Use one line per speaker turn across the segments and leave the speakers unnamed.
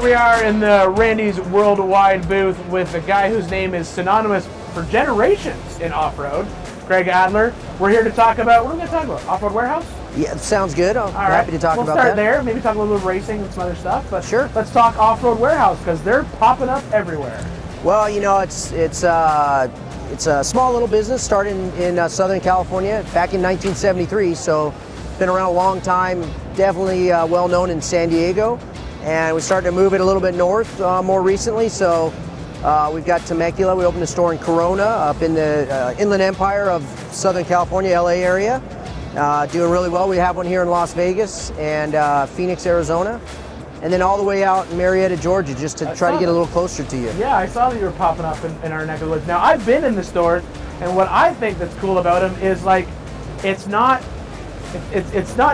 we are in the Randy's Worldwide booth with a guy whose name is synonymous for generations in off-road, Craig Adler. We're here to talk about, what are we going to talk about? Off-road warehouse?
Yeah, sounds good. I'm happy to talk about that.
We'll start there, maybe talk a little bit of racing and some other stuff, but
sure.
Let's talk off-road warehouse because they're popping up everywhere.
Well, you know, it's a small little business started in Southern California back in 1973, so been around a long time, definitely well known in San Diego, and we started to move it a little bit north more recently, so we've got Temecula. We opened a store in Corona up in the Inland Empire of Southern California, LA area, doing really well. We have one here in Las Vegas and Phoenix, Arizona, and then all the way out in Marietta, Georgia, just to try to get a little closer to you.
Yeah, I saw that you were popping up in our neck of the woods. Now, I've been in the stores, and what I think that's cool about them is like, it's not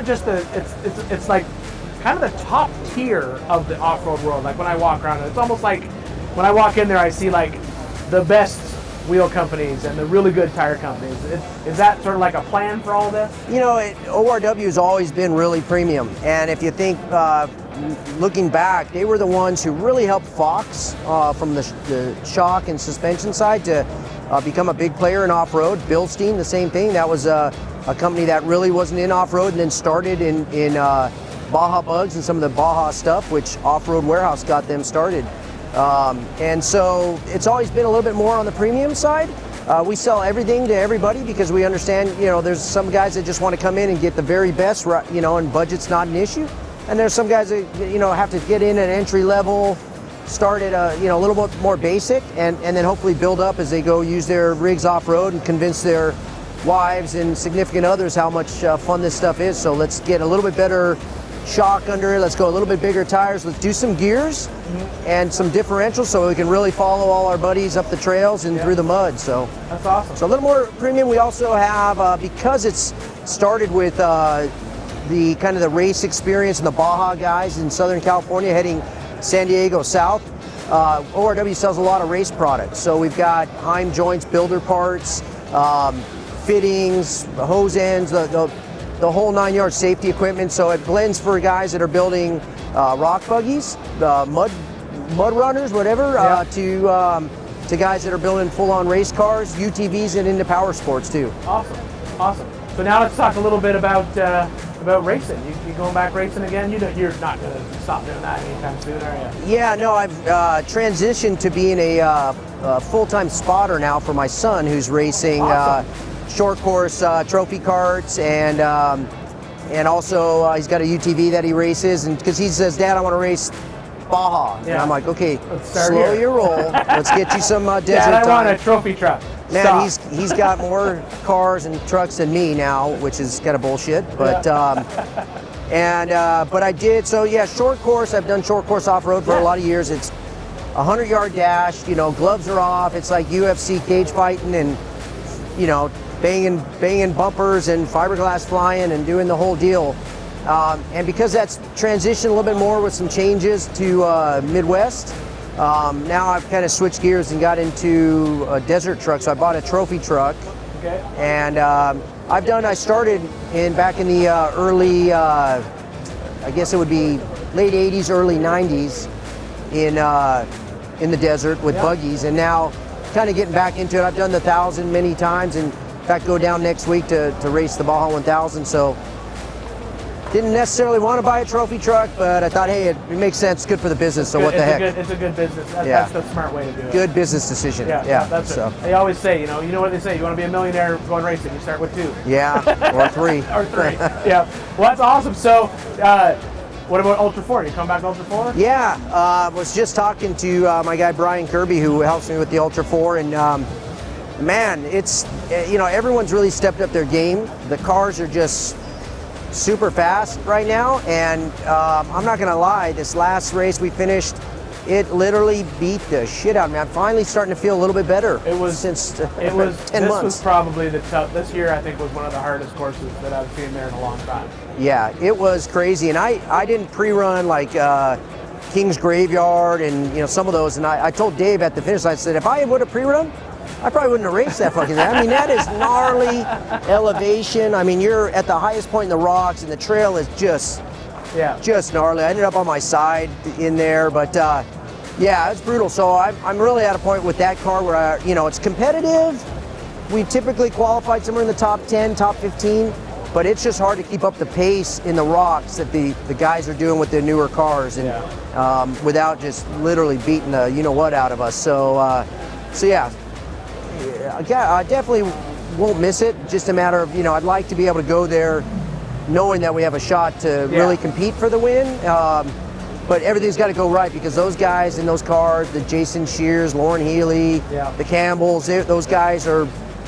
just it's like kind of the top tier of the off-road world. Like when I walk around, it's almost like when I walk in there, I see like the best wheel companies and the really good tire companies. Is that sort of like a plan for all of this?
You know, ORW has always been really premium, and if you think looking back, they were the ones who really helped Fox from the shock and suspension side to become a big player in off-road. Bilstein, the same thing. That was a company that really wasn't in off-road and then started in Baja Bugs and some of the Baja stuff, which Off-Road Warehouse got them started. And so it's always been a little bit more on the premium side. We sell everything to everybody because we understand, you know, there's some guys that just want to come in and get the very best, you know, and budget's not an issue. And there's some guys that, you know, have to get in at entry level, start at you know, a little bit more basic, and then hopefully build up as they go use their rigs off-road and convince their wives and significant others how much fun this stuff is. So let's get a little bit better shock under it. Let's go a little bit bigger tires. Let's do some gears and some differentials so we can really follow all our buddies up the trails and through the mud. So
that's awesome.
So a little more premium. We also have, because it's started with the kind of the race experience and the Baja guys in Southern California heading San Diego south, ORW sells a lot of race products. So we've got Heim joints, builder parts, fittings, hose ends, the whole 9 yards, safety equipment. So it blends for guys that are building rock buggies, mud runners, whatever, to guys that are building full-on race cars, UTVs, and into power sports too.
Awesome. So now let's talk a little bit about racing. You going back racing again? You're not going to stop doing that anytime soon, are you?
Yeah, no, I've transitioned to being a full-time spotter now for my son, who's racing.
Awesome.
Short course trophy karts, and also he's got a UTV that he races, and because he says, "Dad, I want to race Baja," and I'm like, "Okay, slow your roll. Let's get you some desert
Dad,
time."
I want a trophy truck.
Man, he's got more cars and trucks than me now, which is kind of bullshit. But but I did. So yeah, short course. I've done short course off road for a lot of years. It's 100-yard dash. You know, gloves are off. It's like UFC cage fighting, and you know, banging bumpers and fiberglass flying and doing the whole deal. And because that's transitioned a little bit more with some changes to Midwest, now I've kind of switched gears and got into a desert truck. So I bought a trophy truck.
Okay.
And I started back in the early, I guess it would be late 80s, early 90s in the desert with buggies, and now kind of getting back into it. I've done the 1,000 many times, and in fact go down next week to race the Baja 1000. So didn't necessarily want to buy a trophy truck, but I thought, hey, it makes sense. It's good for the business. So what the heck?
It's a good business. That's the smart way to do it.
Good business decision.
Yeah. That's it. They always say, you know what they say? You want to be a millionaire going racing, you start with 2.
Yeah, or 3.
Or 3. Yeah. Well, that's awesome. So, what about Ultra 4? You come back Ultra 4?
Yeah. Was just talking to my guy Brian Kirby, who helps me with the Ultra 4, and man, it's, you know, everyone's really stepped up their game. The cars are just super fast right now, and I'm not gonna lie, this last race we finished, it literally beat the shit out of me. I'm finally starting to feel a little bit better. Since 10 months.
This was probably the tough. This year, I think, was one of the hardest courses that I've seen there in a long time.
Yeah, it was crazy, and I didn't pre-run like King's Graveyard and some of those, and I told Dave at the finish, I said, if I would have pre-run, I probably wouldn't have raced that fucking thing. I mean, that is gnarly elevation. I mean, you're at the highest point in the rocks, and the trail is just
Yeah.
Just gnarly. I ended up on my side in there, but yeah, it's brutal. So I'm really at a point with that car where it's competitive. We typically qualified somewhere in the top 10, top 15, but it's just hard to keep up the pace in the rocks that the guys are doing with their newer cars, and without just literally beating the you-know-what out of us. So yeah, I definitely won't miss it. Just a matter of, I'd like to be able to go there knowing that we have a shot to really compete for the win. But everything's got to go right, because those guys in those cars, the Jason Shears, Lauren Healy, the Campbells, those guys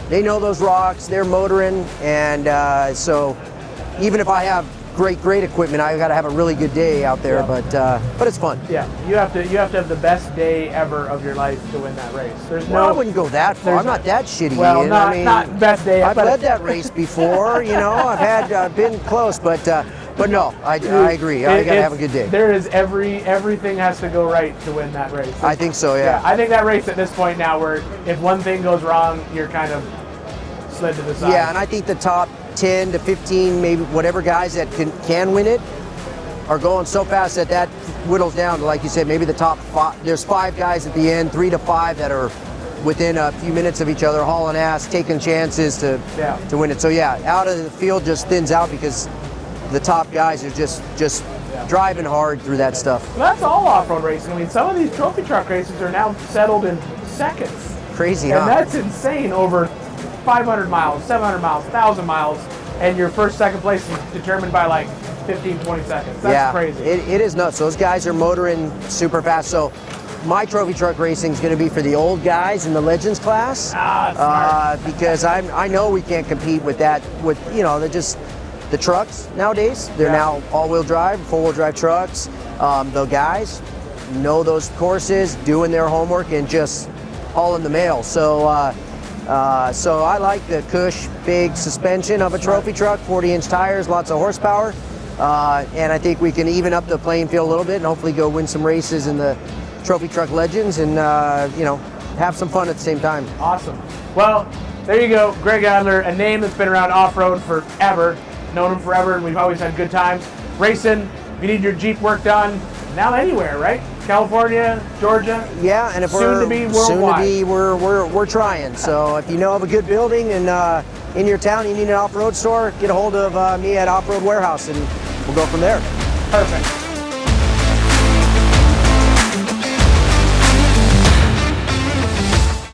they know those rocks, they're motoring, and so even if I have great equipment, I got to have a really good day out there. But it's fun.
Yeah, you have to have the best day ever of your life to win that race.
I wouldn't go that far. I'm not that shitty.
Well, not best day.
I've led that race before. I've been close, but no, I agree. I got to have a good day.
There is everything has to go right to win that race.
I think so. Yeah.
I think that race at this point now, where if one thing goes wrong, you're kind of slid to the side.
Yeah, and I think the top 10 to 15, maybe whatever guys that can win it, are going so fast that whittles down to, like you said, maybe the top 5. There's 5 guys at the end, 3 to 5 that are within a few minutes of each other, hauling ass, taking chances to win it. So yeah, out of the field just thins out because the top guys are just driving hard through that stuff.
Well, that's all off-road racing. I mean, some of these trophy truck races are now settled in seconds.
Crazy,
and that's insane. Over 500 miles, 700 miles, 1,000 miles, and your first, second place is determined by like 15, 20 seconds. That's crazy.
It is nuts. Those guys are motoring super fast. So my trophy truck racing is going to be for the old guys in the Legends class.
Smart.
Because I know we can't compete with that. They're just the trucks nowadays. They're now all-wheel drive, four-wheel drive trucks. The guys know those courses, doing their homework, and just hauling the mail. So I like the cush, big suspension of a trophy truck, 40-inch tires, lots of horsepower, and I think we can even up the playing field a little bit and hopefully go win some races in the trophy truck Legends and have some fun at the same time.
Awesome. Well, there you go, Greg Adler, a name that's been around off-road forever. Known him forever, and we've always had good times racing. If you need your Jeep work done, now anywhere, right? California, Georgia.
Yeah, and if
soon to be worldwide.
We're trying. So if you know of a good building and in your town, you need an off-road store, get a hold of me at Off-Road Warehouse, and we'll go from there.
Perfect.